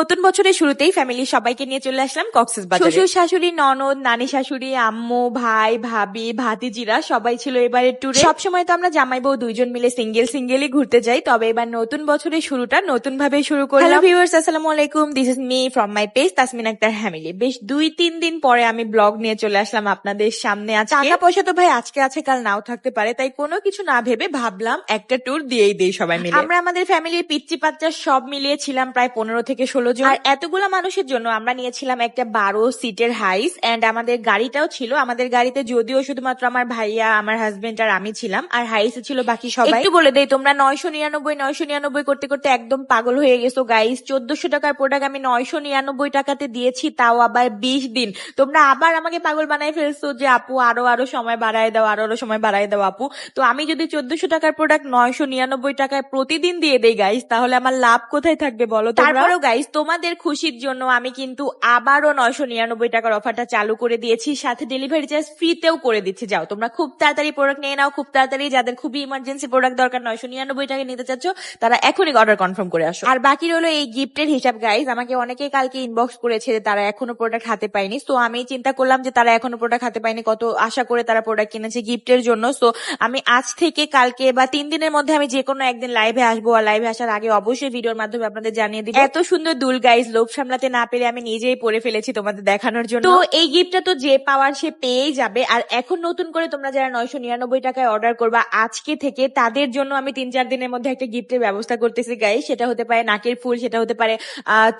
নতুন বছরের শুরুতেই ফ্যামিলির সবাইকে নিয়ে চলে আসলাম কক্সবাজারে। শ্বশুর শাশুড়ি, ননদ, নানি শাশুড়ি, আম্মু, ভাই, ভাবি, ভাতিজিরা সবাই ছিল এবারের ট্যুরে। সবসময় তো আমরা জামাই বউ দুইজন মিলে সিঙ্গেলই ঘুরতে যাই, তবে এবার নতুন বছরের শুরুটা নতুন ভাবে শুরু করলাম। হ্যালো ভিউয়ার্স, আসসালামু আলাইকুম, this is me from my page Tasmin Akter family. বেশ 2-3 দিন পরে আমি ব্লগ নিয়ে চলে আসলাম আপনাদের সামনে। টাকা পয়সা তো ভাই আজকে আছে কাল নাও থাকতে পারে, তাই কোনো কিছু না ভেবে ভাবলাম একটা ট্যুর দিয়েই দেই সবাই মিলে। আমরা আমাদের ফ্যামিলির পিচ্চি বাচ্চা সব মিলিয়ে ছিলাম প্রায় 15 থেকে 16 জন। আর এতগুলা মানুষের জন্য আমরা নিয়েছিলাম একটা 12 সিটের হাইস, এন্ড আমাদের গাড়িটাও ছিল। আমাদের গাড়িতে যদিও শুধুমাত্র আমার ভাইয়া, আমার হাজবেন্ড আর আমি ছিলাম, আর হাইসে ছিল বাকি সবাই। একটু বলে দেই, তোমরা 999 করতে করতে একদম পাগল হয়ে গেছো গাইস। 1400 টাকার প্রোডাক্ট আমি 999 টাকাতে দিয়েছি, তাও আবার 20 দিন। তোমরা আবার আমাকে পাগল বানাই ফেলছো যে আপু আরো সময় বাড়ায় দাও, আরো সময় বাড়ায় দাও আপু। তো আমি যদি 1400 টাকার প্রোডাক্ট 999 টাকায় প্রতিদিন দিয়ে দেই গাইস, তাহলে আমার লাভ কোথায় থাকবে বলো? তারপরেও গাইস, তোমাদের খুশির জন্য আমি কিন্তু আবারও 999 টাকার অফারটা চালু করে দিয়েছি, সাথে ডেলিভারি চার্জ ফ্রিতেও করে দিচ্ছি। যাও তোমরা খুব তাড়াতাড়ি প্রোডাক্ট নিয়ে নাও, খুব তাড়াতাড়ি। যাদের খুবই ইমার্জেন্সি প্রোডাক্ট দরকার, 999 টাকা নিতে চাচ্ছ, তারা এখনই অর্ডার কনফার্ম করে আসো। আর বাকি রইলো এই গিফটের হিসাব গাইস। আমাকে অনেকেই কালকে ইনবক্স করেছে যে তারা এখনো প্রোডাক্ট হাতে পায়নি। তো আমি চিন্তা করলাম যে তারা এখনো প্রোডাক্ট হাতে পায়নি, কত আশা করে তারা প্রোডাক্ট কিনেছে গিফটের জন্য। তো আমি আজ থেকে কালকে বা 3 দিনের মধ্যে আমি যে কোনো একদিন লাইভে আসবো, আর লাইভে আসার আগে অবশ্যই ভিডিওর মাধ্যমে আপনাদের জানিয়ে দিব। এত সুন্দর দুল গাইস, লোভ সামলাতে না পেরে আমি নিজেই পরে ফেলেছি তোমাদের দেখানোর জন্য। তো এই গিফটটা তো যে পাওয়ার সে পেয়েই যাবে। আর এখন নতুন করে তোমরা যারা 999 টাকায় অর্ডার করবা আজকে থেকে, তাদের জন্য আমি 3-4 দিনের মধ্যে একটা গিফটের ব্যবস্থা করতেছি গাইস। সেটা হতে পারে নাকের ফুল, সেটা হতে পারে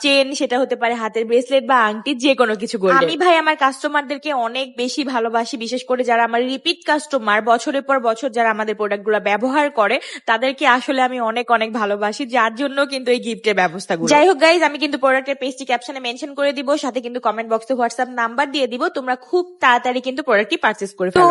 চেন, সেটা হতে পারে হাতের ব্রেসলেট বা আংটি, যে কোনো কিছু গোল্ডের। আমি ভাই আমার কাস্টমারদেরকে অনেক বেশি ভালোবাসি, বিশেষ করে যারা আমার রিপিট কাস্টমার, বছরের পর বছর যারা আমাদের প্রোডাক্ট গুলা ব্যবহার করে, তাদেরকে আসলে আমি অনেক ভালোবাসি, যার জন্য কিন্তু এই গিফটের ব্যবস্থা। যাই হোক গাইজ, আমি কিন্তু প্রোডাক্টের পেজটি ক্যাপশনে মেনশন করে দিব, সাথে কিন্তু কমেন্ট বক্সে হোয়াটসঅ্যাপ নাম্বার দিয়ে দিব। তোমরা খুব তাড়াতাড়ি কিন্তু প্রোডাক্টটি পারচেস করে ফেলো।